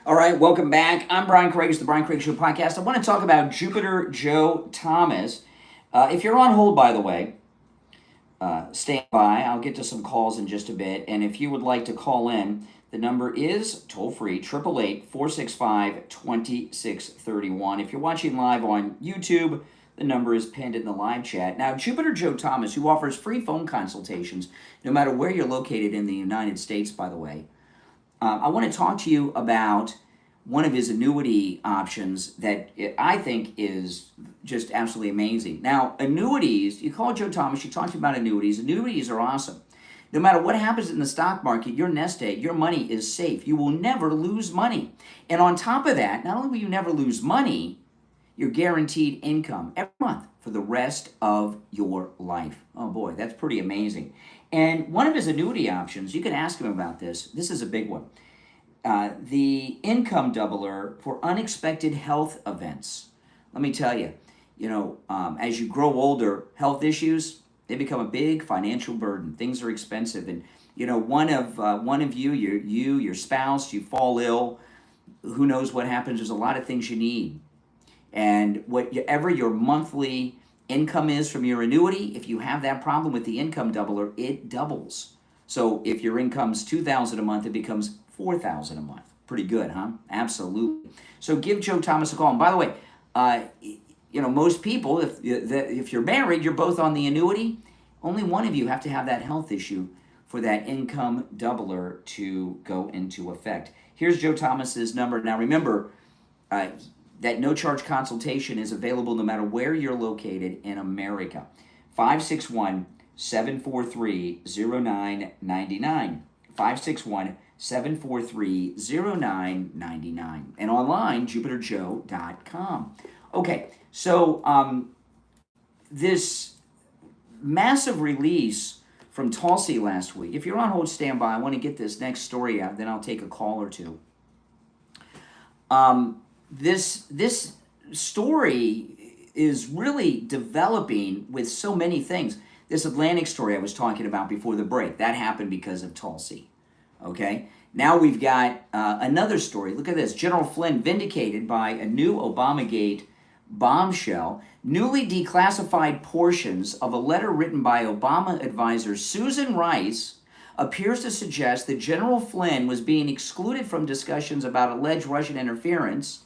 All right, welcome back. I'm Brian Craig. It's the Brian Craig Show podcast. I want to talk about Jupiter Joe Thomas. If you're on hold, by the way, stand by. I'll get to some calls in just a bit. And if you would like to call in, the number is toll-free, 888-465-2631. If you're watching live on YouTube, the number is pinned in the live chat. Now, Jupiter Joe Thomas, who offers free phone consultations, no matter where you're located in the United States, by the way, I want to talk to you about one of his annuity options that I think is just absolutely amazing. Now, annuities, you call Joe Thomas, you talk to him about annuities. Annuities are awesome. No matter what happens in the stock market, your nest egg, your money is safe. You will never lose money. And on top of that, not only will you never lose money, you're guaranteed income every month for the rest of your life. Oh boy, that's pretty amazing. And one of his annuity options, you can ask him about this. This is a big one. The income doubler for unexpected health events. Let me tell you, as you grow older, health issues, they become a big financial burden. Things are expensive. And, one of you, your spouse, you fall ill, who knows what happens. There's a lot of things you need. And whatever your monthly income is from your annuity, if you have that problem with the income doubler, it doubles. So if your income's $2,000 a month, it becomes $4,000 a month. Pretty good, huh? Absolutely. So give Joe Thomas a call. And by the way, most people, if you're married, you're both on the annuity. Only one of you have to have that health issue for that income doubler to go into effect. Here's Joe Thomas's number. Now remember, that no-charge consultation is available no matter where you're located in America. 561-743-0999. 561-743-0999. And online, jupiterjoe.com. Okay, so this massive release from Tulsi last week. If you're on hold, stand by. I want to get this next story out, then I'll take a call or two. This story is really developing with so many things. This Atlantic story I was talking about before the break, that happened because of Tulsi. Okay? Now we've got another story. Look at this. General Flynn vindicated by a new Obamagate bombshell. Newly declassified portions of a letter written by Obama advisor Susan Rice appears to suggest that General Flynn was being excluded from discussions about alleged Russian interference.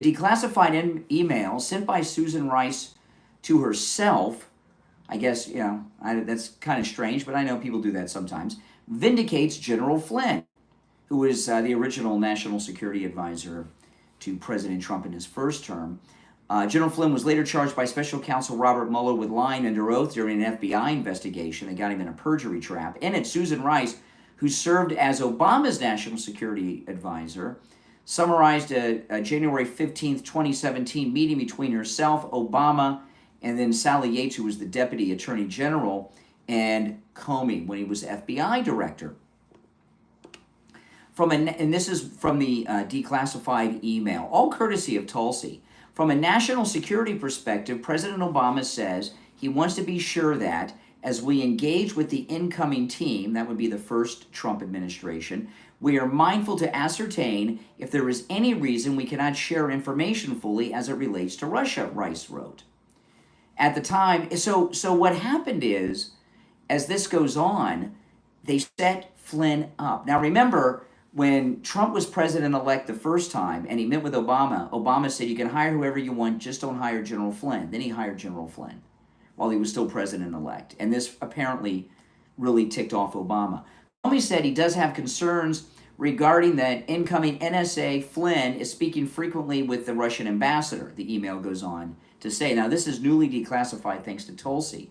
Declassified email sent by Susan Rice to herself, I guess, that's kind of strange, but I know people do that sometimes, vindicates General Flynn, who was the original national security advisor to President Trump in his first term. General Flynn was later charged by special counsel Robert Mueller with lying under oath during an FBI investigation that got him in a perjury trap. In it, Susan Rice, who served as Obama's national security advisor, summarized a January 15th, 2017 meeting between herself, Obama, and then Sally Yates, who was the Deputy Attorney General, and Comey when he was FBI Director. And this is from the declassified email, all courtesy of Tulsi. From a national security perspective, President Obama says he wants to be sure that as we engage with the incoming team, that would be the first Trump administration, we are mindful to ascertain if there is any reason we cannot share information fully as it relates to Russia, Rice wrote. At the time, so what happened is, as this goes on, they set Flynn up. Now remember, when Trump was president-elect the first time and he met with Obama, Obama said, you can hire whoever you want, just don't hire General Flynn. Then he hired General Flynn while he was still president-elect. And this apparently really ticked off Obama. Comey said he does have concerns regarding that incoming NSA Flynn is speaking frequently with the Russian ambassador, the email goes on to say. Now, this is newly declassified thanks to Tulsi.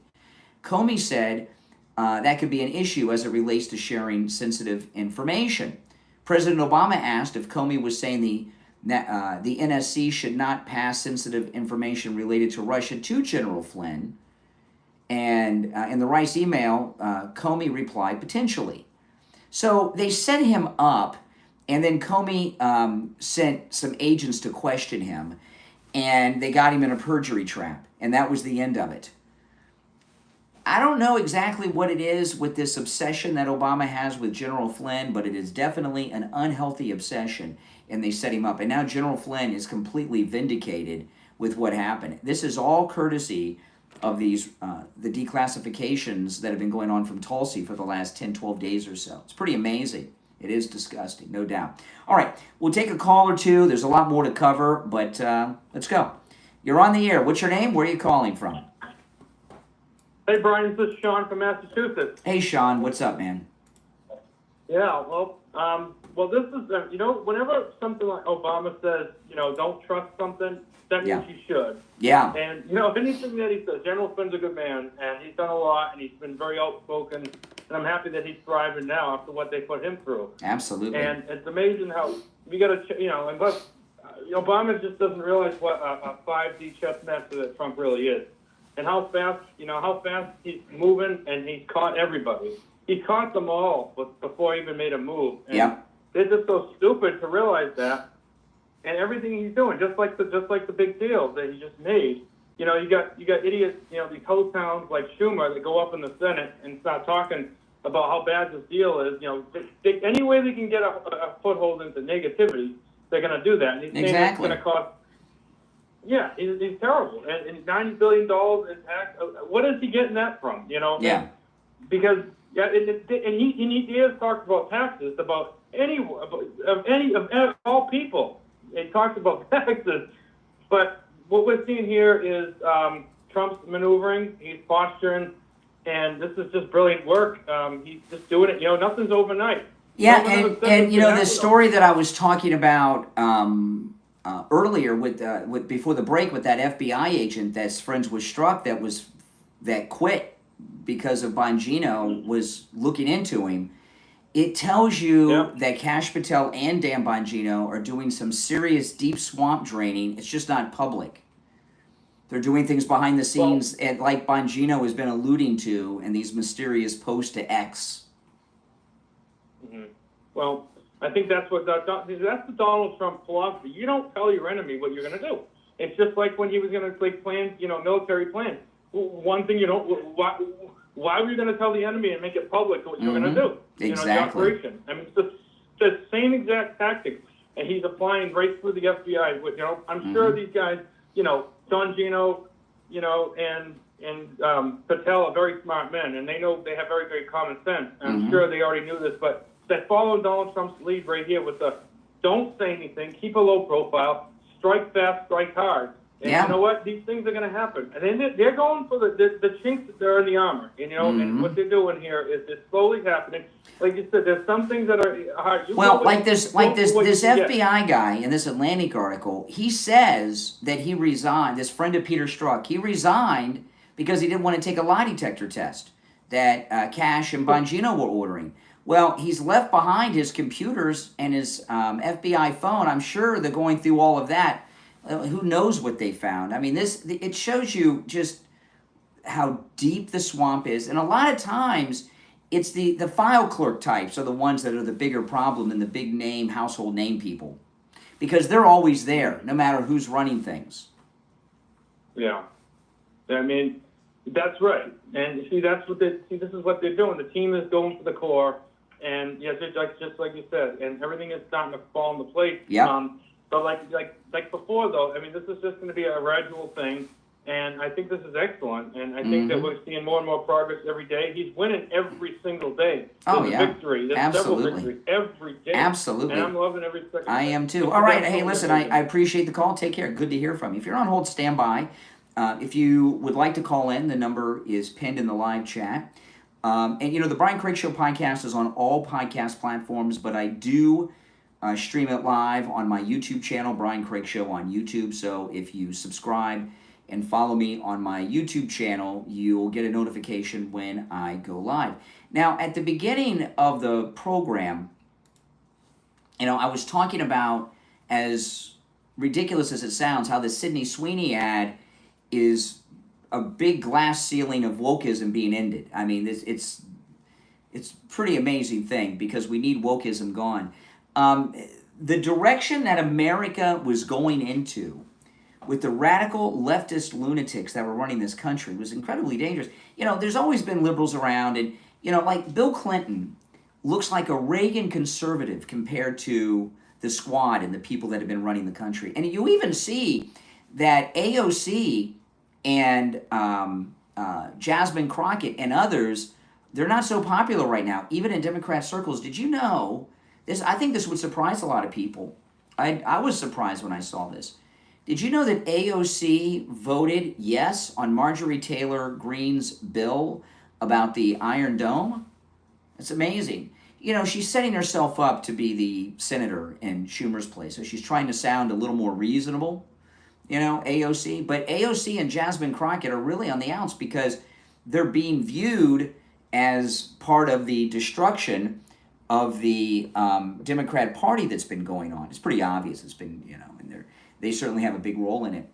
Comey said that could be an issue as it relates to sharing sensitive information. President Obama asked if Comey was saying the NSC should not pass sensitive information related to Russia to General Flynn. And in the Rice email, Comey replied, potentially. So they set him up, and then Comey sent some agents to question him, and they got him in a perjury trap, and that was the end of it. I don't know exactly what it is with this obsession that Obama has with General Flynn, but it is definitely an unhealthy obsession, and they set him up. And now General Flynn is completely vindicated with what happened. This is all courtesy of these the declassifications that have been going on from Tulsi for the last 10, 12 days or so. It's pretty amazing. It is disgusting, no doubt. All right, we'll take a call or two. There's a lot more to cover, but let's go. You're on the air. What's your name? Where are you calling from? Hey, Brian, this is Sean from Massachusetts. Hey, Sean. What's up, man? Yeah, well, this is, whenever something like Obama says, don't trust something, that means you should. Yeah. And, anything that he says, General Flynn's a good man, and he's done a lot, and he's been very outspoken, and I'm happy that he's thriving now after what they put him through. Absolutely. And it's amazing how we got to, Obama just doesn't realize what a 5D chess master that Trump really is. And how fast he's moving, and he's caught everybody. He caught them all before he even made a move. And they're just so stupid to realize that. And everything he's doing, just like the big deal that he just made. You got idiots, these host towns like Schumer that go up in the Senate and start talking about how bad this deal is. Any way they can get a foothold into negativity, they're going to do that. And he's saying it's going to cost. Yeah, he's terrible. And $90 billion in tax. What is he getting that from? Yeah. Because he has talked about taxes of all people. He talks about taxes, but what we're seeing here is Trump's maneuvering. He's posturing, and this is just brilliant work. He's just doing it. Nothing's overnight. Yeah, and the story that I was talking about. Earlier with before the break with that FBI agent that's friends with Strzok that quit because of Bongino was looking into him. It tells you that Kash Patel and Dan Bongino are doing some serious deep swamp draining. It's just not public. They're doing things behind the scenes, and like Bongino has been alluding to in these mysterious posts to X. Mm-hmm. Well, I think that's the Donald Trump philosophy. You don't tell your enemy what you're going to do. It's just like when he was going to plan, military plans. One thing why were you going to tell the enemy and make it public what you're going to do? Exactly. The operation. I mean, it's the same exact tactics, and he's applying right through the FBI. I'm sure these guys, Bongino, and Patel are very smart men, and they know they have very, very common sense. And I'm sure they already knew this, but they follow Donald Trump's lead right here with the don't say anything, keep a low profile, strike fast, strike hard. And you know what? These things are going to happen. And they're going for the chinks that are in the armor, and what they're doing here is it's slowly happening. Like you said, there's some things that are hard. This FBI guy in this Atlantic article, he says that he resigned, this friend of Peter Strzok, he resigned because he didn't want to take a lie detector test that Kash and Bongino were ordering. Well, he's left behind his computers and his FBI phone. I'm sure they're going through all of that. Who knows what they found? I mean, it shows you just how deep the swamp is. And a lot of times, it's the file clerk types are the ones that are the bigger problem than the big name, household name people. Because they're always there, no matter who's running things. Yeah. I mean, that's right. And see, this is what they're doing. The team is going for the core. And yes, just like you said, and everything is starting to fall into place. Yeah. But like before, though, I mean, this is just going to be a gradual thing, and I think this is excellent. And I think that we're seeing more and more progress every day. He's winning every single day. There's a victory. There's several victories every day. Absolutely. And I'm loving every second. I am too. All right. Hey, listen, I appreciate the call. Take care. Good to hear from you. If you're on hold, stand by. If you would like to call in, the number is pinned in the live chat. And, the Brian Craig Show podcast is on all podcast platforms, but I do stream it live on my YouTube channel, Brian Craig Show on YouTube. So if you subscribe and follow me on my YouTube channel, you'll get a notification when I go live. Now, at the beginning of the program, I was talking about, as ridiculous as it sounds, how the Sydney Sweeney ad is a big glass ceiling of wokeism being ended. I mean, it's a pretty amazing thing because we need wokeism gone. The direction that America was going into with the radical leftist lunatics that were running this country was incredibly dangerous. You know, there's always been liberals around, and, you know, like Bill Clinton looks like a Reagan conservative compared to the squad and the people that have been running the country. And you even see that AOC and Jasmine Crockett and others, they're not so popular right now, even in Democrat circles. Did you know this? I think this would surprise a lot of people. I was surprised when I saw this. Did you know that AOC voted yes on Marjorie Taylor Greene's bill about the Iron Dome? It's amazing. You know, she's setting herself up to be the senator in Schumer's place, so she's trying to sound a little more reasonable, you know, AOC. But AOC and Jasmine Crockett are really on the outs because they're being viewed as part of the destruction of the Democrat Party that's been going on. It's pretty obvious. It's been, you know, and they certainly have a big role in it.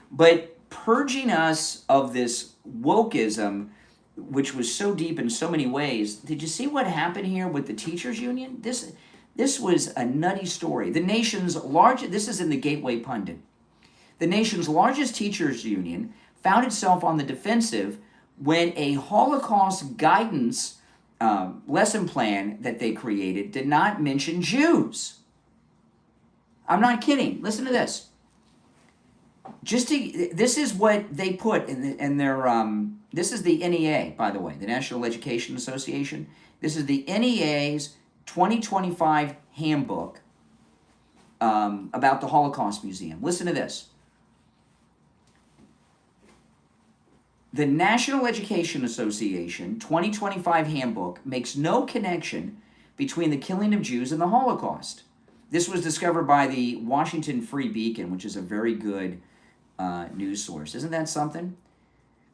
But purging us of this wokeism, which was so deep in so many ways, did you see what happened here with the teachers union? This was a nutty story. The nation's largest, this is in the Gateway Pundit, the nation's largest teachers union found itself on the defensive when a Holocaust guidance lesson plan that they created did not mention Jews. I'm not kidding. Listen to this. This is what they put in their, this is the NEA, by the way, the National Education Association. This is the NEA's 2025 handbook about the Holocaust Museum. Listen to this. The National Education Association 2025 handbook makes no connection between the killing of Jews and the Holocaust. This was discovered by the Washington Free Beacon, which is a very good news source. Isn't that something?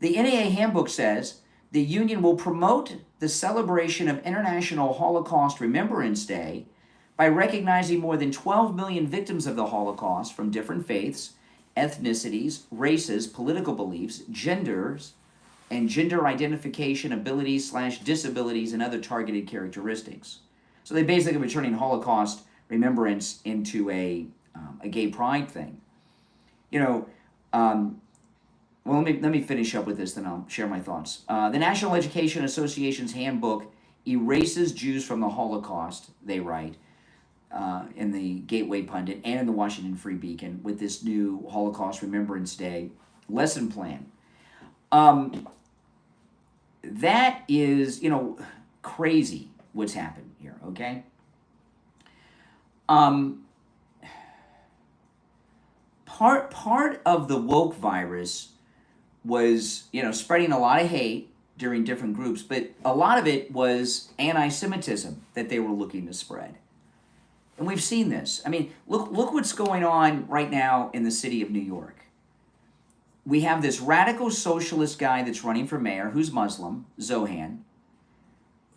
The NEA handbook says the union will promote the celebration of International Holocaust Remembrance Day by recognizing more than 12 million victims of the Holocaust from different faiths, ethnicities, races, political beliefs, genders, and gender identification abilities/disabilities and other targeted characteristics. So they basically were turning Holocaust remembrance into a gay pride thing. You know, well, let me finish up with this, then I'll share my thoughts. The National Education Association's handbook erases Jews from the Holocaust, they write, in the Gateway Pundit and in the Washington Free Beacon with this new Holocaust Remembrance Day lesson plan. That is, you know, crazy what's happened here, okay? Part of the woke virus was, you know, spreading a lot of hate during different groups, but a lot of it was anti-Semitism that they were looking to spread. And we've seen this. I mean, look what's going on right now in the city of New York. We have this radical socialist guy that's running for mayor who's Muslim, Zohan.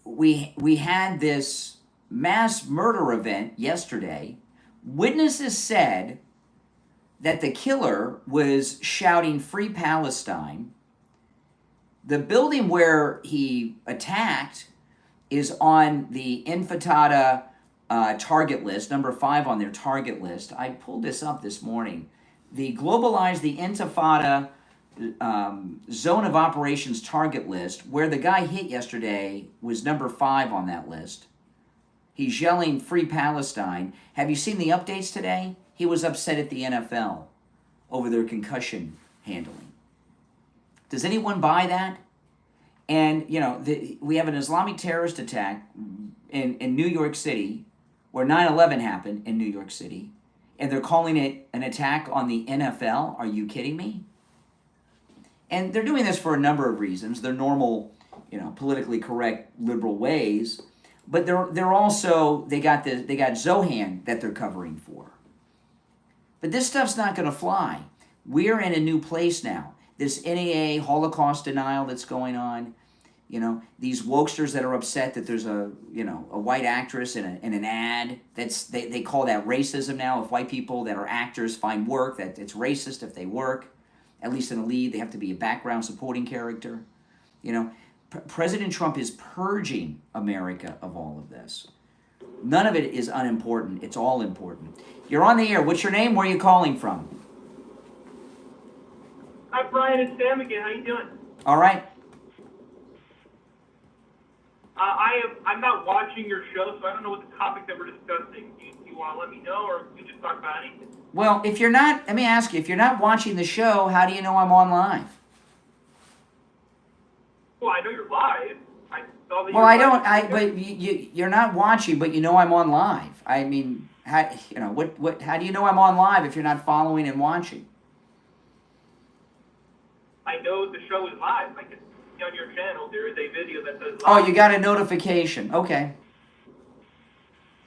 We had this mass murder event yesterday. Witnesses said that the killer was shouting "Free Palestine." The building where he attacked is on the Intifada target list, number 5 on their target list. I pulled this up this morning. The Intifada zone of operations target list, where the guy hit yesterday, was number 5 on that list. He's yelling "Free Palestine." Have you seen the updates today? He was upset at the NFL over their concussion handling. Does anyone buy that? And, you know, we have an Islamic terrorist attack in New York City, where 9/11 happened in New York City, and they're calling it an attack on the NFL? Are you kidding me? And they're doing this for a number of reasons. They're normal, you know, politically correct liberal ways, but they're also, they got Zohan that they're covering for. But this stuff's not going to fly. We're in a new place now. This NEA Holocaust denial that's going on, you know, these wokesters that are upset that there's a white actress in an ad. They call that racism now. If white people that are actors find work, that it's racist if they work, at least in a lead, they have to be a background supporting character. You know, President Trump is purging America of all of this. None of it is unimportant. It's all important. You're on the air. What's your name? Where are you calling from? Hi, Brian and Sam again. How you doing? All right. I'm not watching your show, so I don't know what the topic that we're discussing. Do you want to let me know, or we just talk about anything? Well, if you're not, let me ask you, if you're not watching the show, how do you know I'm on live? Well, I know you're live. I saw that. Well, I don't. But you're not watching, but you know I'm on live. I mean, how, what? How do you know I'm on live if you're not following and watching? I know the show is live. I can see on your channel there is a video that says live. Oh, you got a notification. Okay.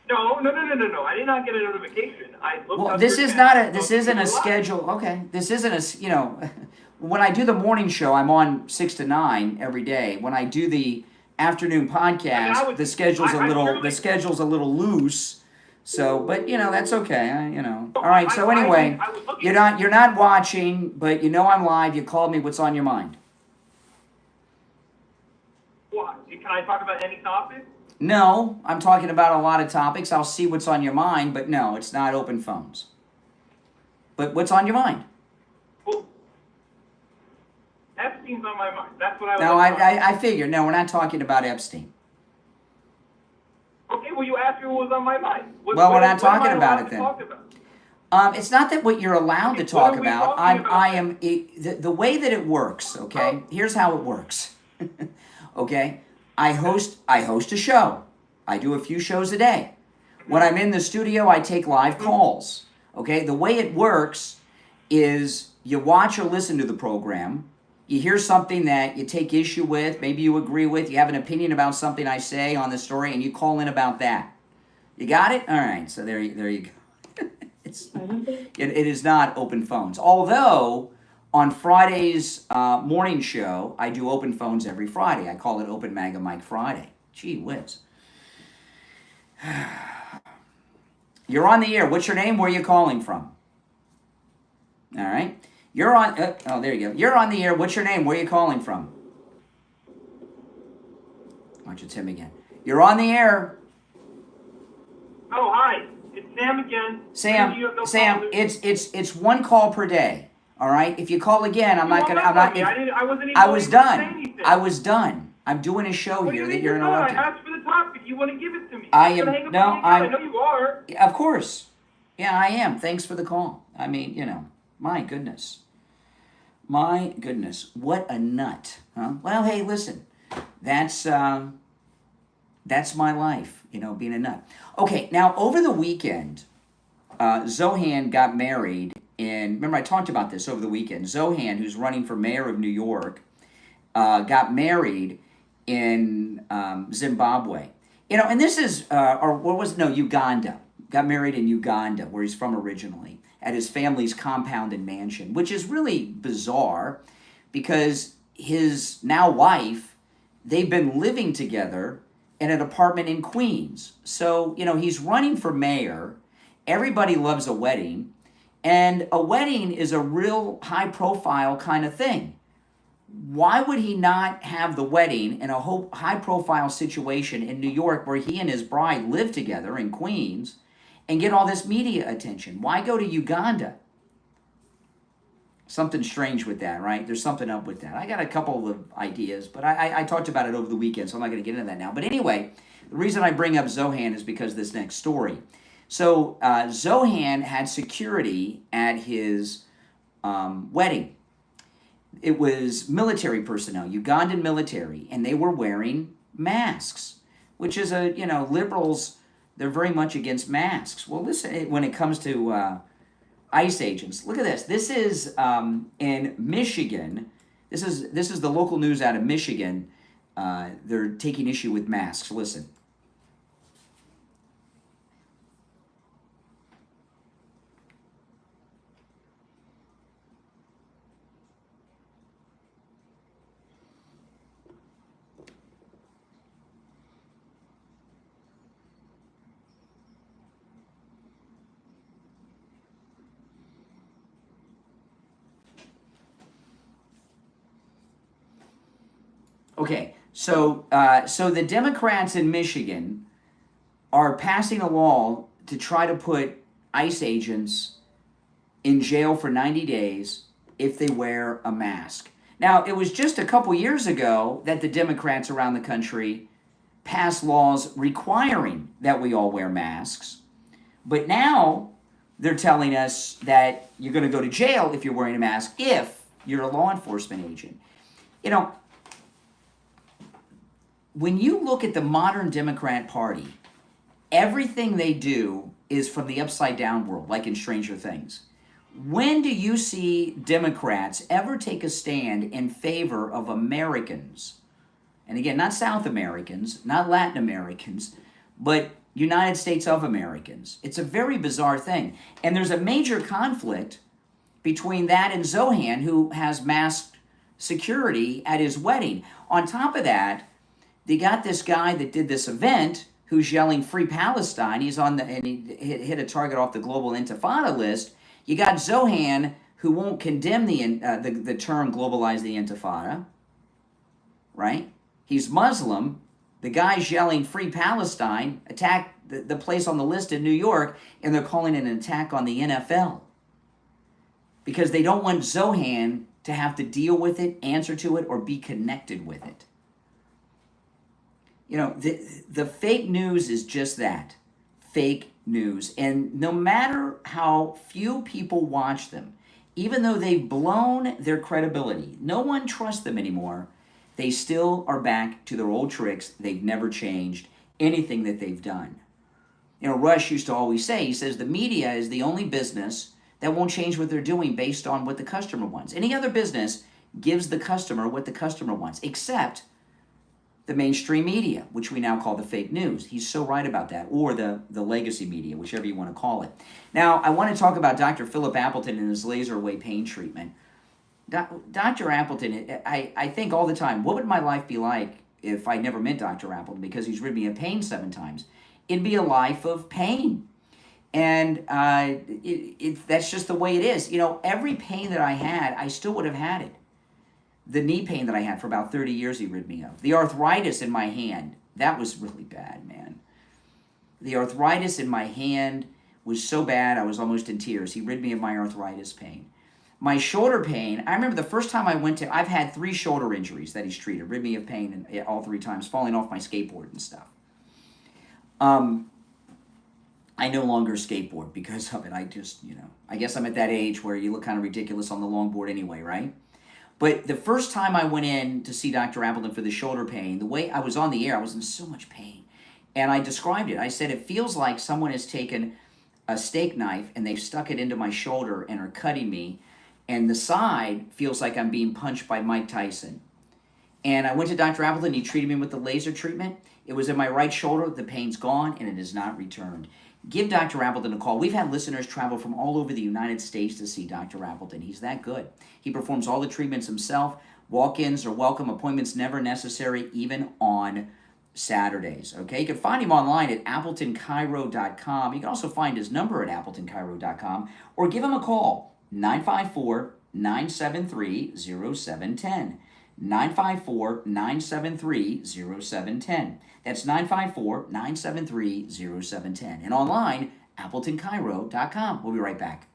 No. I did not get a notification. I looked Well, up this your is channel, not a. This so isn't a you were live. schedule. Okay. This isn't a. When I do the morning show, I'm on 6 to 9 every day. When I do the afternoon podcast, the schedule's a little loose. So, but that's okay. All right. So anyway, you're not watching, but I'm live. You called me. What's on your mind? What? Can I talk about any topic? No, I'm talking about a lot of topics. I'll see what's on your mind, but no, it's not open phones. But what's on your mind? Well, Epstein's on my mind. That's what I was. No, I figured. No, we're not talking about Epstein. Okay, well, you asked me what was on my mind. We're not talking about it then. It's not that what you're allowed to talk about. I am the way that it works. Okay, here's how it works. Okay, I host a show. I do a few shows a day. When I'm in the studio, I take live calls. Okay, the way it works is you watch or listen to the program. You hear something that you take issue with, maybe you agree with, you have an opinion about something I say on the story, and you call in about that. You got it? All right, so there you go. It is not open phones. Although, on Friday's morning show, I do open phones every Friday. I call it Open MAGA Mike Friday. Gee whiz. You're on the air. What's your name? Where are you calling from? All right. You're on, there you go. You're on the air. What's your name? Where are you calling from? Watch it's him again. You're on the air. Oh, hi. It's Sam again. Sam, it's one call per day. All right? If you call again, I was done. I was done. I'm doing a show here that you're interrupting. I asked for the topic. You want to give it to me. I know you are. Of course. Yeah, I am. Thanks for the call. I mean, my goodness. My goodness, what a nut, huh? Well, hey, listen, that's my life, being a nut. Okay, now over the weekend, Zohan got married, and remember I talked about this over the weekend. Zohan, who's running for mayor of New York, got married in Zimbabwe. And this is, Uganda. Got married in Uganda, where he's from originally, at his family's compound and mansion, which is really bizarre because his now wife, they've been living together in an apartment in Queens. So, he's running for mayor. Everybody loves a wedding. And a wedding is a real high-profile kind of thing. Why would he not have the wedding in a high-profile situation in New York where he and his bride live together in Queens and get all this media attention? Why go to Uganda? Something strange with that, right? There's something up with that. I got a couple of ideas, but I talked about it over the weekend, so I'm not going to get into that now. But anyway, the reason I bring up Zohan is because of this next story. So Zohan had security at his wedding. It was military personnel, Ugandan military, and they were wearing masks, which is liberals, they're very much against masks. Well, listen, when it comes to ICE agents, look at this. This is in Michigan. This is the local news out of Michigan. They're taking issue with masks. Listen. Okay, so the Democrats in Michigan are passing a law to try to put ICE agents in jail for 90 days if they wear a mask. Now, it was just a couple years ago that the Democrats around the country passed laws requiring that we all wear masks. But now they're telling us that you're going to go to jail if you're wearing a mask if you're a law enforcement agent. You know, when you look at the modern Democrat Party, everything they do is from the upside down world, like in Stranger Things. When do you see Democrats ever take a stand in favor of Americans? And again, not South Americans, not Latin Americans, but United States of Americans. It's a very bizarre thing. And there's a major conflict between that and Zohan, who has masked security at his wedding. On top of that, they got this guy that did this event who's yelling "Free Palestine." He's on the, and he hit a target off the global intifada list. You got Zohan, who won't condemn the term "globalize the intifada," right? He's Muslim. The guy's yelling "Free Palestine," attack the place on the list in New York, and they're calling it an attack on the NFL because they don't want Zohan to have to deal with it, answer to it, or be connected with it. You know, the fake news is just that, fake news. And no matter how few people watch them, even though they've blown their credibility, no one trusts them anymore, they still are back to their old tricks. They've never changed anything that they've done. You know, Rush used to always say, he says, the media is the only business that won't change what they're doing based on what the customer wants. Any other business gives the customer what the customer wants, except the mainstream media, which we now call the fake news. He's so right about that, or the legacy media, whichever you want to call it. Now, I want to talk about Dr. Philip Appleton and his laser wave pain treatment. Dr. Appleton, I think all the time, what would my life be like if I never met Dr. Appleton, because he's rid me of pain 7 times? It'd be a life of pain. And that's just the way it is. You know, every pain that I had, I still would have had it. The knee pain that I had for about 30 years, he rid me of. The arthritis in my hand, that was really bad, man. The arthritis in my hand was so bad, I was almost in tears. He rid me of my arthritis pain. My shoulder pain, I remember the first time I went to, I've had 3 shoulder injuries that he's treated, rid me of pain all 3 times, falling off my skateboard and stuff. I no longer skateboard because of it. I just, I guess I'm at that age where you look kind of ridiculous on the longboard anyway, right? But the first time I went in to see Dr. Appleton for the shoulder pain, the way I was on the air, I was in so much pain. And I described it. I said, it feels like someone has taken a steak knife and they've stuck it into my shoulder and are cutting me. And the side feels like I'm being punched by Mike Tyson. And I went to Dr. Appleton. He treated me with the laser treatment. It was in my right shoulder. The pain's gone and it has not returned. Give Dr. Appleton a call. We've had listeners travel from all over the United States to see Dr. Appleton. He's that good. He performs all the treatments himself. Walk-ins are welcome. Appointments never necessary, even on Saturdays. Okay, you can find him online at AppletonCairo.com. You can also find his number at AppletonCairo.com or give him a call, 954-973-0710. 954-973-0710. That's 954-973-0710. And online, AppletonCairo.com. We'll be right back.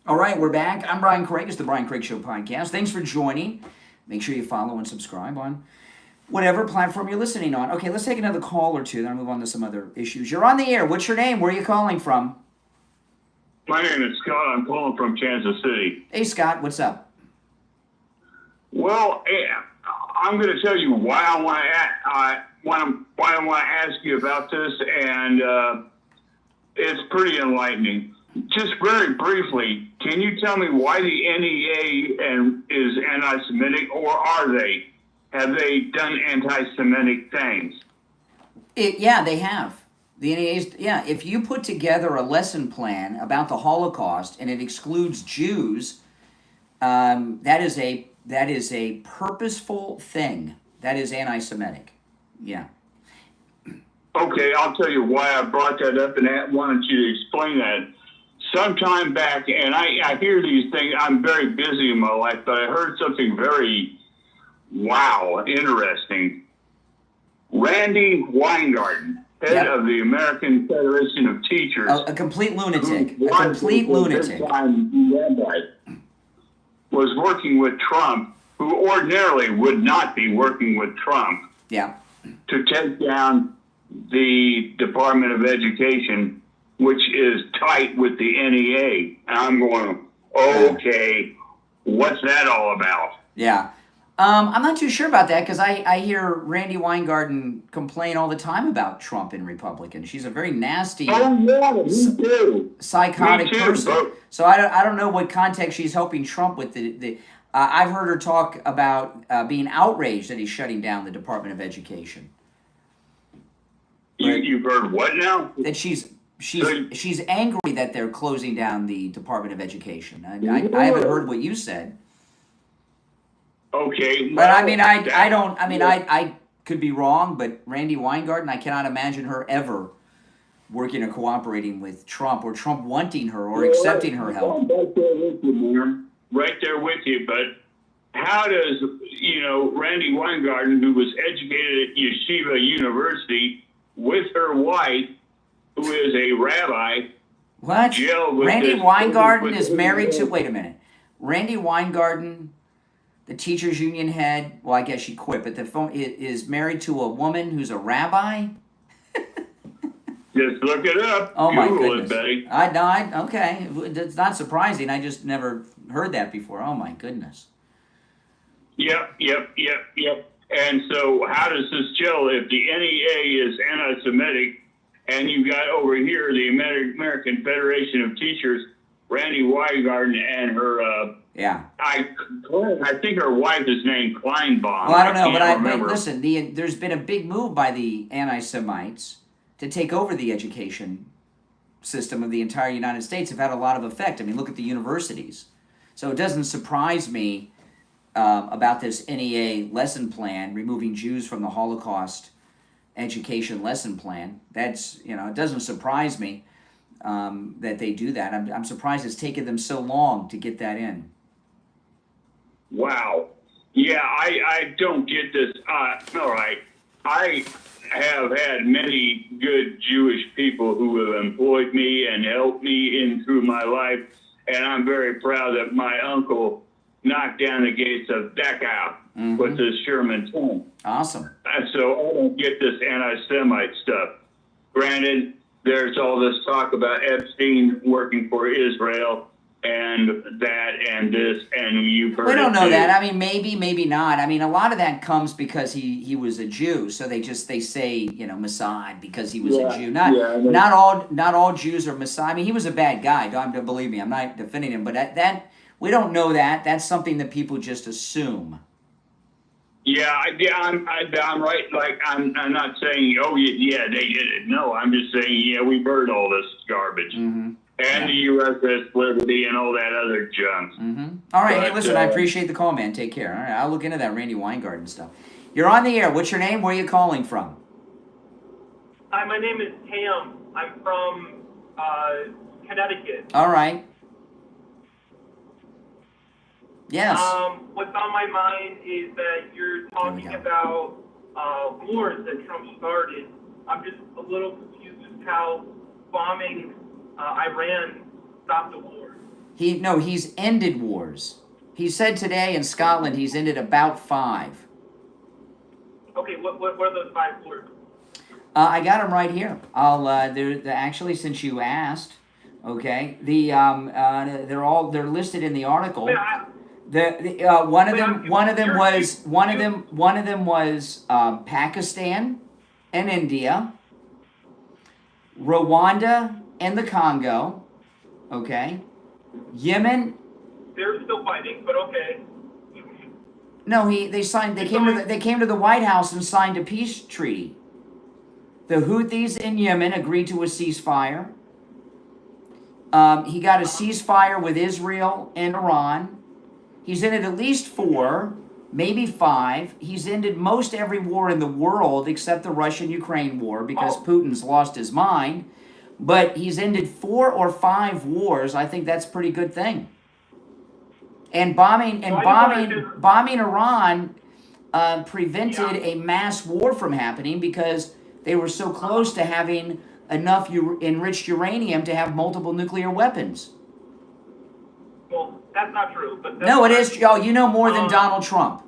All right, we're back. I'm Brian Craig. It's the Brian Craig Show podcast. Thanks for joining. Make sure you follow and subscribe on whatever platform you're listening on. Okay, let's take another call or two, then I'll move on to some other issues. You're on the air. What's your name? Where are you calling from? My name is Scott. I'm calling from Kansas City. Hey, Scott. What's up? Well, I'm going to tell you why I want to ask you about this, and it's pretty enlightening. Just very briefly, can you tell me why the NEA is anti-Semitic, or are they? Have they done anti-Semitic things? Yeah, they have. The NEA's, yeah, if you put together a lesson plan about the Holocaust and it excludes Jews, that is a purposeful thing. That is anti-Semitic. Yeah. Okay, I'll tell you why I brought that up and wanted you to explain that. Sometime back, and I hear these things, I'm very busy in my life, but I heard something very, interesting. Randy Weingarten, head of the American Federation of Teachers. A complete lunatic. A complete lunatic. Was working with Trump, who ordinarily would not be working with Trump. Yeah. To take down the Department of Education, which is tight with the NEA. And I'm going, okay, what's that all about? Yeah. I'm not too sure about that because I hear Randy Weingarten complain all the time about Trump and Republicans. She's a very nasty, psychotic person. Bro. So I don't know what context she's helping Trump with. I've heard her talk about being outraged that he's shutting down the Department of Education. You've heard what now? That she's angry that they're closing down the Department of Education. I haven't heard what you said. Okay. But I mean, I could be wrong, but Randy Weingarten, I cannot imagine her ever working or cooperating with Trump, or Trump wanting her or accepting her help. I'm right there with you, man. Right there with you. But how does, Randy Weingarten, who was educated at Yeshiva University with her wife, who is a rabbi, what? Randy Weingarten is married to, wait a minute. Randy Weingarten, the teachers union head, well, I guess she quit, but the phone is married to a woman who's a rabbi? Just look it up. Oh, my Google goodness. It, buddy. Okay. It's not surprising. I just never heard that before. Oh, my goodness. Yep. And so how does this gel if the NEA is anti-Semitic and you got over here the American Federation of Teachers, Randy Weingarten, and her... I think her wife is named Kleinbaum. Well, I don't know, but listen, there's been a big move by the anti-Semites to take over the education system of the entire United States. Have had a lot of effect. I mean, look at the universities. So it doesn't surprise me about this NEA lesson plan, removing Jews from the Holocaust education lesson plan. That's, it doesn't surprise me that they do that. I'm surprised it's taken them so long to get that in. Wow. Yeah, I don't get this. All right. I have had many good Jewish people who have employed me and helped me in through my life, and I'm very proud that my uncle knocked down the gates of Dachau with his Sherman 10. Awesome. And so I don't get this anti-Semite stuff. Granted, there's all this talk about Epstein working for Israel and that and this, and you've heard. We don't know too. that. I mean, maybe not. I mean, a lot of that comes because he was a Jew, so they say Mossad because he was a Jew. Not all Jews are Mossad. I mean, he was a bad guy. Don't believe me. I'm not defending him, but that we don't know that. That's something that people just assume. Yeah, I'm right. Like I'm not saying, they did it. No, I'm just saying, we've heard all this garbage. And the USS Liberty and all that other junk. All right, hey, listen, I appreciate the call, man. Take care. All right, I'll look into that Randy Weingarten stuff. You're on the air. What's your name? Where are you calling from? Hi, my name is Tam. I'm from Connecticut. All right. Yes. What's on my mind is that you're talking about wars that Trump started. I'm just a little confused as how bombing Iran stopped the war. He's ended wars. He said today in Scotland he's ended about 5. Okay, what are those 5 wars? I got them right here. I'll they're actually, since you asked, okay, they're listed in the article. One of them was Pakistan and India, Rwanda and the Congo, okay, Yemen. They're still fighting, but okay. No, they came to the White House and signed a peace treaty. The Houthis in Yemen agreed to a ceasefire. He got a ceasefire with Israel and Iran. He's ended at least 4, maybe 5. He's ended most every war in the world except the Russian-Ukraine war because Putin's lost his mind. But he's ended 4 or 5 wars. I think that's a pretty good thing. And bombing Iran prevented a mass war from happening because they were so close to having enough enriched uranium to have multiple nuclear weapons. Well, that's not true. But no, it is. Oh, you know more than Donald Trump.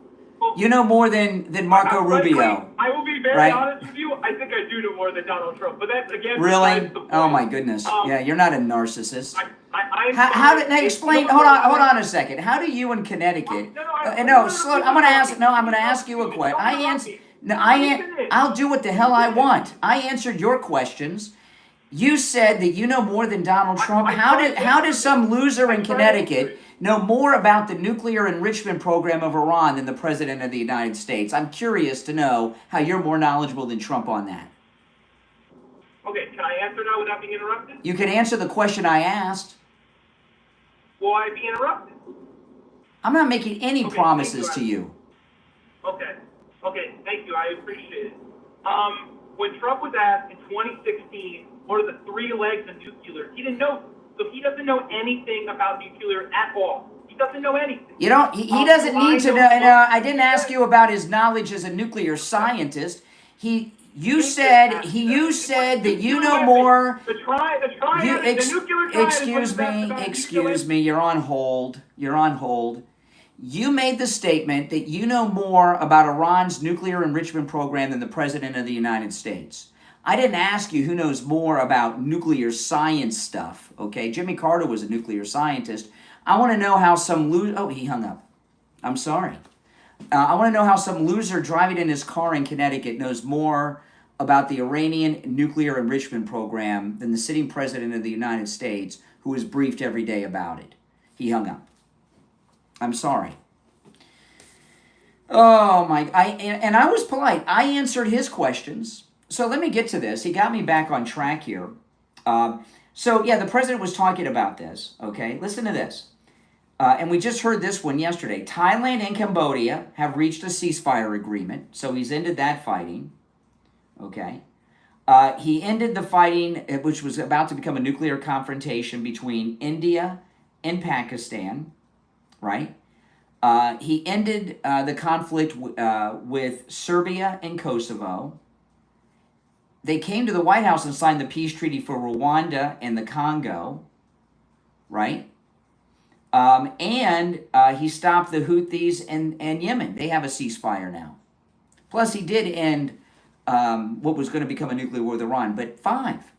You know more than Marco Rubio. I will be very honest with you. I think I do know more than Donald Trump. But that's, again, really? Oh, my goodness. Yeah, you're not a narcissist. Now explain. Hold on a second. How do you in Connecticut? I'm going to ask you a question. I'll do what the hell I want. I answered your questions. You said that you know more than Donald Trump. How does some loser in Connecticut know more about the nuclear enrichment program of Iran than the President of the United States? I'm curious to know how you're more knowledgeable than Trump on that. Okay, can I answer now without being interrupted? You can answer the question I asked. Will I be interrupted? I'm not making any promises to you. Okay, thank you. I appreciate it. When Trump was asked in 2016, what are the 3 legs of nuclear? He didn't know. So he doesn't know anything about nuclear at all. He doesn't know anything. You don't. He doesn't need to know. I didn't ask you about his knowledge as a nuclear scientist. You said that you know more. Excuse me. You're on hold. You made the statement that you know more about Iran's nuclear enrichment program than the President of the United States. I didn't ask you who knows more about nuclear science stuff, okay? Jimmy Carter was a nuclear scientist. I want to know how some loser... Oh, he hung up. I'm sorry. I want to know how some loser driving in his car in Connecticut knows more about the Iranian nuclear enrichment program than the sitting President of the United States, who is briefed every day about it. He hung up. I'm sorry. Oh, my... And I was polite. I answered his questions. So let me get to this. He got me back on track here. The president was talking about this, okay? Listen to this. And we just heard this one yesterday. Thailand and Cambodia have reached a ceasefire agreement, so he's ended that fighting, okay? He ended the fighting, which was about to become a nuclear confrontation between India and Pakistan, right? He ended the conflict with Serbia and Kosovo. They came to the White House and signed the peace treaty for Rwanda and the Congo, right? And he stopped the Houthis and Yemen. They have a ceasefire now. Plus, he did end what was going to become a nuclear war with Iran, but 5.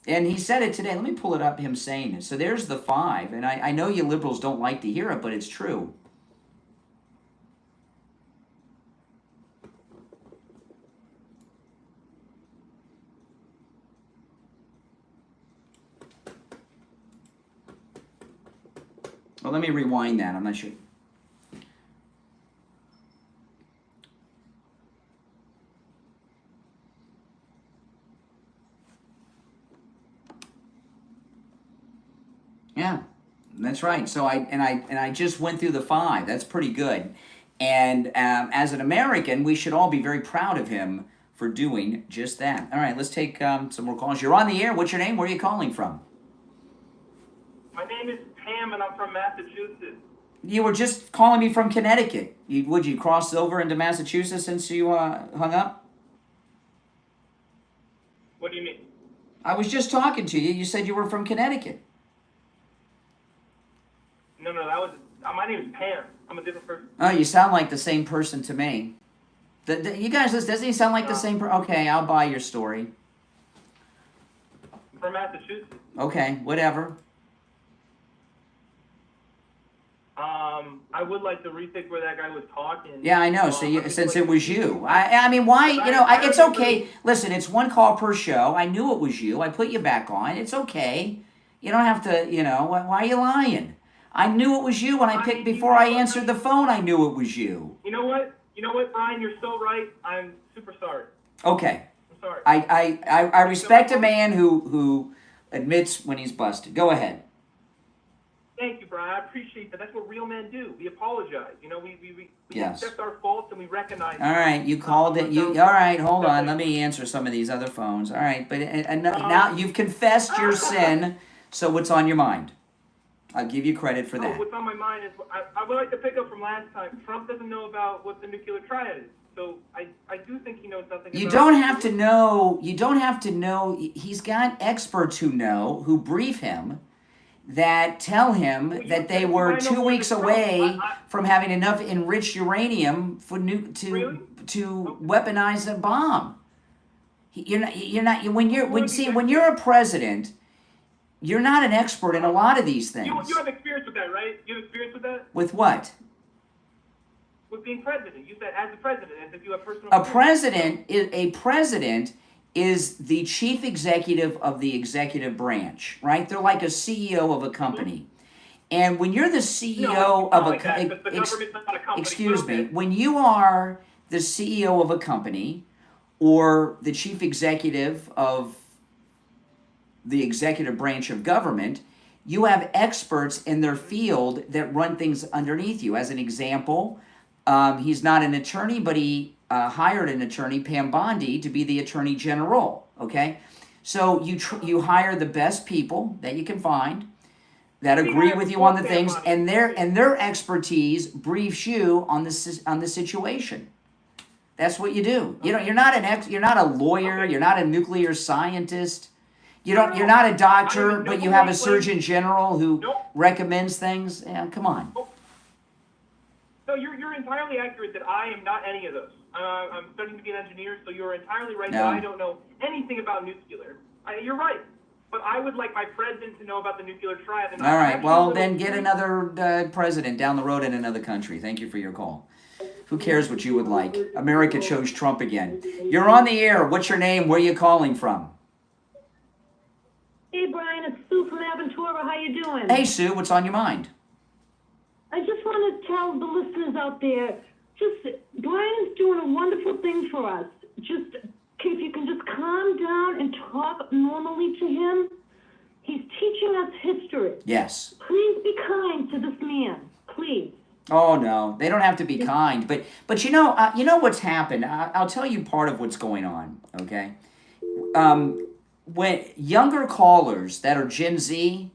And he said it today. Let me pull it up, him saying it. So there's the 5. And I know you liberals don't like to hear it, but it's true. Well, let me rewind that. I'm not sure. Yeah, that's right. So I just went through the 5. That's pretty good. And as an American, we should all be very proud of him for doing just that. All right, let's take some more calls. You're on the air. What's your name? Where are you calling from? My name is Pam, and I'm from Massachusetts. You were just calling me from Connecticut. Would you cross over into Massachusetts since you hung up? What do you mean? I was just talking to you. You said you were from Connecticut. No, that was, my name is Pam. I'm a different person. Oh, you sound like the same person to me. You guys, doesn't he sound like the same person? Okay, I'll buy your story. I'm from Massachusetts. Okay, whatever. I would like to retake where that guy was talking. Yeah, I know. So since it was you, I mean, why? It's okay. Listen, it's one call per show. I knew it was you. I put you back on. It's okay. You don't have to. Why are you lying? I knew it was you when I picked before I answered the phone. I knew it was you. You know what, Brian? You're so right. I'm super sorry. Okay. I'm sorry. I respect a man who admits when he's busted. Go ahead. Thank you, Brian. I appreciate that. That's what real men do. We apologize. We Yes. accept our faults and we recognize. All right, you called it. All right, hold on. Let me answer some of these other phones. All right, but now you've confessed your sin. So what's on your mind? I'll give you credit for that. What's on my mind is I would like to pick up from last time. Trump doesn't know about what the nuclear triad is. So I do think he knows nothing. You don't have to know. You don't have to know. He's got experts who know, who brief him, that tell him that they were 2 weeks away from having enough enriched uranium to weaponize a bomb. You're not when you're a president, you're not an expert in a lot of these things. You have experience with that, right? You have experience with that? With what? With being president. You said as a president, as if you have personal experience. A president is the chief executive of the executive branch, right? They're like a CEO of a company. And when you're the CEO of a company, excuse me, when you are the CEO of a company or the chief executive of the executive branch of government, you have experts in their field that run things underneath you. As an example, he's not an attorney, but he hired an attorney, Pam Bondi, to be the attorney general. Okay, so you hire the best people that you can find that agree with you on the things, and their expertise briefs you on the situation. That's what you do. You're not a lawyer. You're not a nuclear scientist. You're not a doctor, but you have a surgeon general who recommends things. Yeah, come on. No, you're entirely accurate that I am not any of those. I'm studying to be an engineer, so you're entirely right that I don't know anything about nuclear. You're right. But I would like my president to know about the nuclear triad. All right, well, then get another president down the road in another country. Thank you for your call. Who cares what you would like? America chose Trump again. You're on the air. What's your name? Where are you calling from? Hey, Brian, it's Sue from Aventura. How you doing? Hey, Sue, what's on your mind? I just want to tell the listeners out there, Brian's doing a wonderful thing for us. Just, if you can just calm down and talk normally to him. He's teaching us history. Yes. Please be kind to this man. Please. Oh, no, they don't have to be kind. But you know what's happened? I'll tell you part of what's going on, okay? When younger callers that are Gen Z,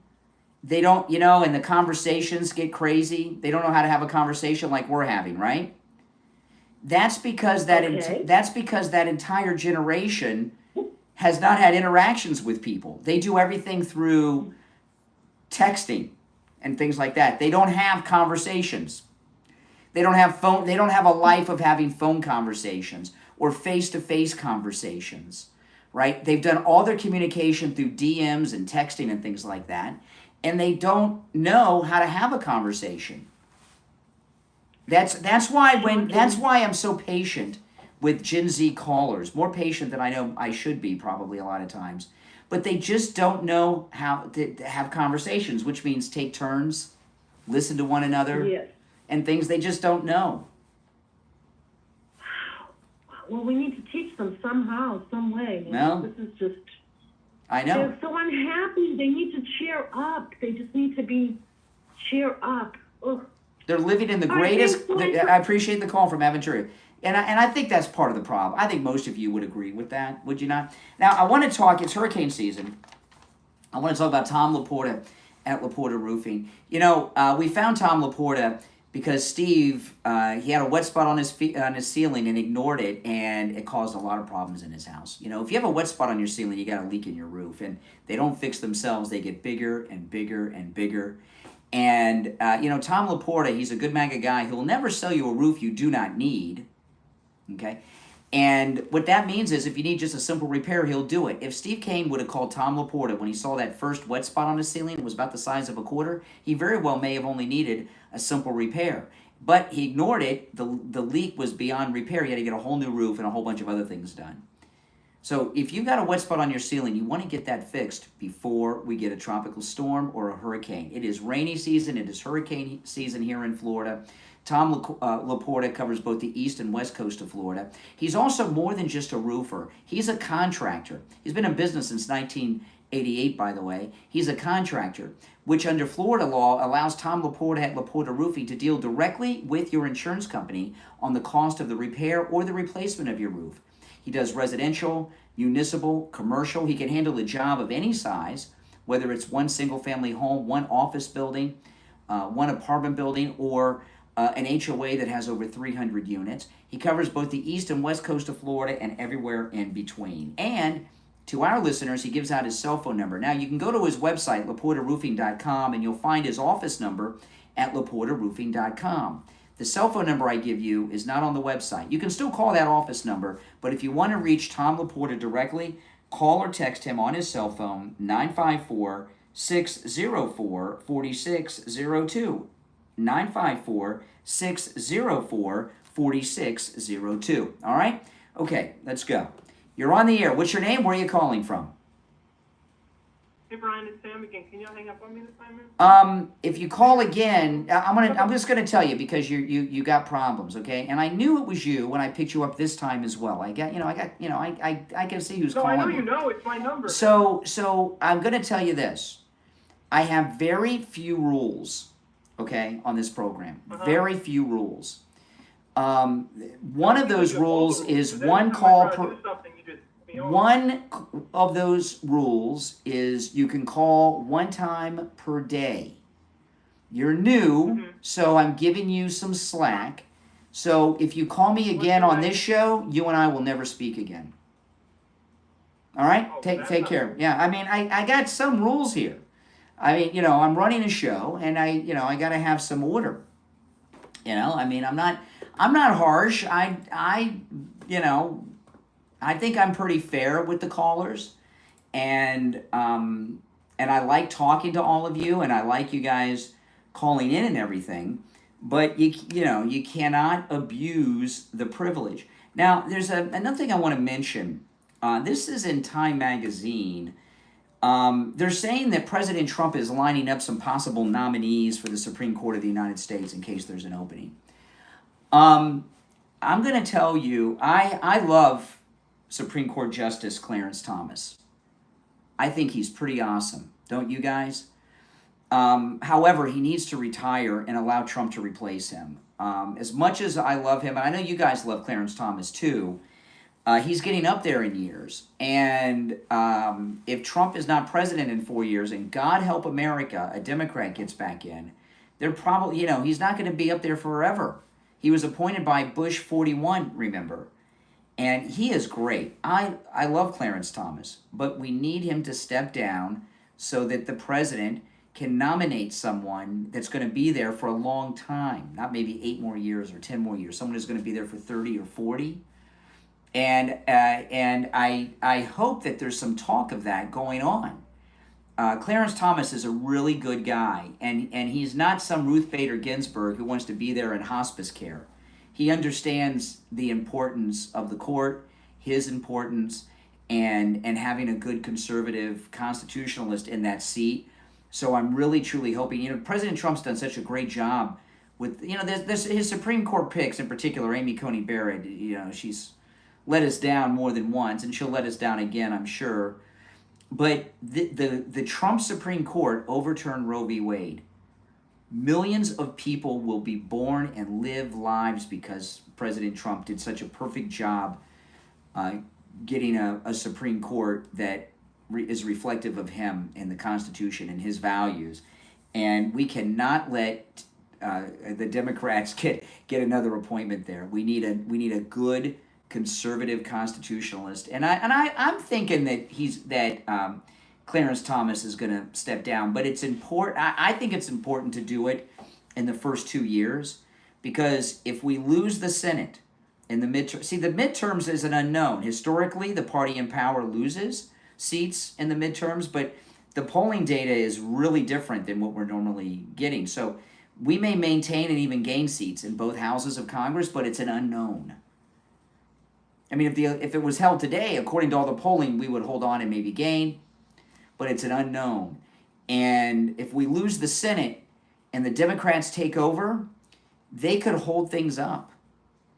they don't, and the conversations get crazy. They don't know how to have a conversation like we're having, right? That's because that entire generation has not had interactions with people. They do everything through texting and things like that. They don't have conversations. They don't have phone. They don't have a life of having phone conversations or face-to-face conversations, right? They've done all their communication through DMs and texting and things like that, and they don't know how to have a conversation. That's why I'm so patient with Gen Z callers, more patient than I know I should be probably a lot of times. But they just don't know how to have conversations, which means take turns, listen to one another, and things they just don't know. Well, we need to teach them somehow, some way. No. This is just... I know. They're so unhappy. They need to cheer up. They just need to cheer up. Ugh. They're living in the greatest... I appreciate the call from Aventura. And I think that's part of the problem. I think most of you would agree with that, would you not? Now, I want to talk... It's hurricane season. I want to talk about Tom Laporta at Laporta Roofing. We found Tom Laporta because Steve, he had a wet spot on his ceiling and ignored it, and it caused a lot of problems in his house. If you have a wet spot on your ceiling, you got a leak in your roof, and they don't fix themselves. They get bigger and bigger and bigger. And, Tom Laporta, he's a good MAGA guy. He'll never sell you a roof you do not need. Okay? And what that means is if you need just a simple repair, he'll do it. If Steve Kane would have called Tom Laporta when he saw that first wet spot on the ceiling, it was about the size of a quarter, he very well may have only needed a simple repair. But he ignored it. The leak was beyond repair. He had to get a whole new roof and a whole bunch of other things done. So if you've got a wet spot on your ceiling, you want to get that fixed before we get a tropical storm or a hurricane. It is rainy season. It is hurricane season here in Florida. Tom Laporta covers both the east and west coast of Florida. He's also more than just a roofer. He's a contractor. He's been in business since 1988, by the way. He's a contractor, which under Florida law allows Tom Laporta at Laporta Roofing to deal directly with your insurance company on the cost of the repair or the replacement of your roof. He does residential, municipal, commercial. He can handle a job of any size, whether it's one single-family home, one office building, one apartment building, or an HOA that has over 300 units. He covers both the east and west coast of Florida and everywhere in between. And to our listeners, he gives out his cell phone number. Now, you can go to his website, laportaroofing.com, and you'll find his office number at laportaroofing.com. The cell phone number I give you is not on the website. You can still call that office number, but if you want to reach Tom Laporta directly, call or text him on his cell phone, 954-604-4602. 954-604-4602. All right? Okay, let's go. You're on the air. What's your name? Where are you calling from? Hey Brian, it's Sam again. Can you hang up on me this time? If you call again, I'm just gonna tell you because you got problems, okay? And I knew it was you when I picked you up this time as well. I can see who's calling. No, I know you know. It's my number. So I'm gonna tell you this. I have very few rules, okay, on this program. Very few rules. One of those rules is one call per. One of those rules is you can call one time per day. You're new, so I'm giving you some slack. So if you call me again on this show, you and I will never speak again. All right? Take care. Yeah, I mean, I got some rules here. I mean, I'm running a show, and I got to have some order. I mean, I'm not harsh. I think I'm pretty fair with the callers, and I like talking to all of you, and I like you guys calling in and everything. But you cannot abuse the privilege. Now, there's another thing I want to mention. This is in Time Magazine. They're saying that President Trump is lining up some possible nominees for the Supreme Court of the United States in case there's an opening. I'm going to tell you, I love Supreme Court Justice Clarence Thomas. I think he's pretty awesome. Don't you guys? However, he needs to retire and allow Trump to replace him. As much as I love him, and I know you guys love Clarence Thomas too, he's getting up there in years. And if Trump is not president in 4 years, and God help America, a Democrat gets back in, they're probably, he's not going to be up there forever. He was appointed by Bush 41, remember? And he is great. I love Clarence Thomas, but we need him to step down so that the president can nominate someone that's going to be there for a long time, not maybe 8 more years or 10 more years, someone who's going to be there for 30 or 40. And I hope that there's some talk of that going on. Clarence Thomas is a really good guy, and he's not some Ruth Bader Ginsburg who wants to be there in hospice care. He understands the importance of the court, his importance, and having a good conservative constitutionalist in that seat. So I'm really, truly hoping, President Trump's done such a great job with, his Supreme Court picks, in particular, Amy Coney Barrett, she's let us down more than once, and she'll let us down again, I'm sure. But the Trump Supreme Court overturned Roe v. Wade. Millions of people will be born and live lives because President Trump did such a perfect job getting a Supreme Court that is reflective of him and the Constitution and his values. And we cannot let the Democrats get another appointment there. We need a good conservative constitutionalist. And I'm thinking that Clarence Thomas is going to step down. But it's important. I think it's important to do it in the first 2 years, because if we lose the Senate in the midterm, see, the midterms is an unknown. Historically, the party in power loses seats in the midterms, but the polling data is really different than what we're normally getting. So we may maintain and even gain seats in both houses of Congress, but it's an unknown. I mean, if it was held today, according to all the polling, we would hold on and maybe gain, but it's an unknown. And if we lose the Senate and the Democrats take over, they could hold things up.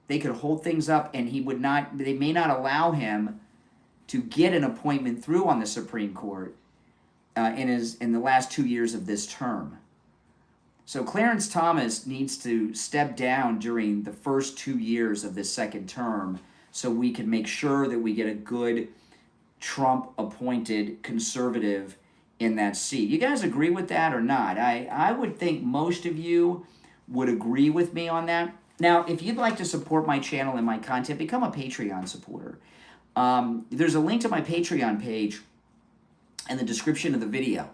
They could hold things up, and they may not allow him to get an appointment through on the Supreme Court in the last 2 years of this term. So Clarence Thomas needs to step down during the first 2 years of this second term, so we can make sure that we get a good Trump-appointed conservative in that seat. You guys agree with that or not? I would think most of you would agree with me on that. Now, if you'd like to support my channel and my content, become a Patreon supporter. There's a link to my Patreon page in the description of the video.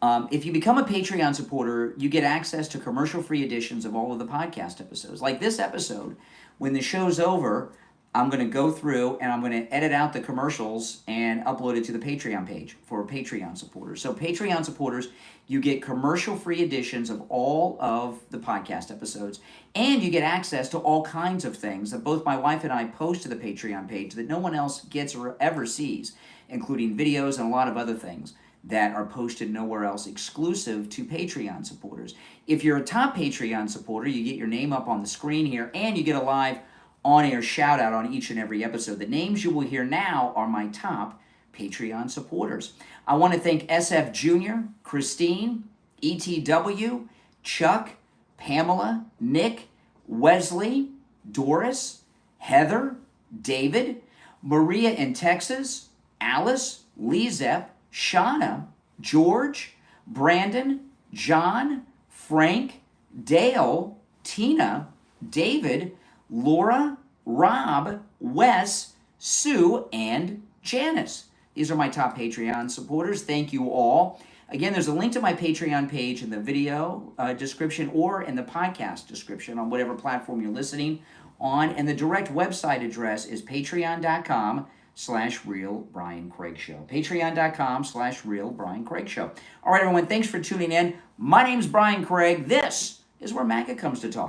If you become a Patreon supporter, you get access to commercial-free editions of all of the podcast episodes. Like this episode, when the show's over, I'm going to go through and I'm going to edit out the commercials and upload it to the Patreon page for Patreon supporters. So Patreon supporters, you get commercial-free editions of all of the podcast episodes, and you get access to all kinds of things that both my wife and I post to the Patreon page that no one else gets or ever sees, including videos and a lot of other things that are posted nowhere else, exclusive to Patreon supporters. If you're a top Patreon supporter, you get your name up on the screen here, and you get a live on-air shout-out on each and every episode. The names you will hear now are my top Patreon supporters. I want to thank SFjr, Christine, ETW, Chuck, Pamela, Nick, Wesley, Doris, Heather, David, Maria in Texas, Alice, LeeZep, Shawna, George, Brandon, John, Frank, Dale, Tina, David, Laura, Rob, Wes, Sue, and Janice. These are my top Patreon supporters. Thank you all. Again, there's a link to my Patreon page in the video description or in the podcast description on whatever platform you're listening on. And the direct website address is patreon.com/Real Brian Craig Show. Patreon.com/Real Brian Craig Show. All right, everyone, thanks for tuning in. My name's Brian Craig. This is where MAGA comes to talk.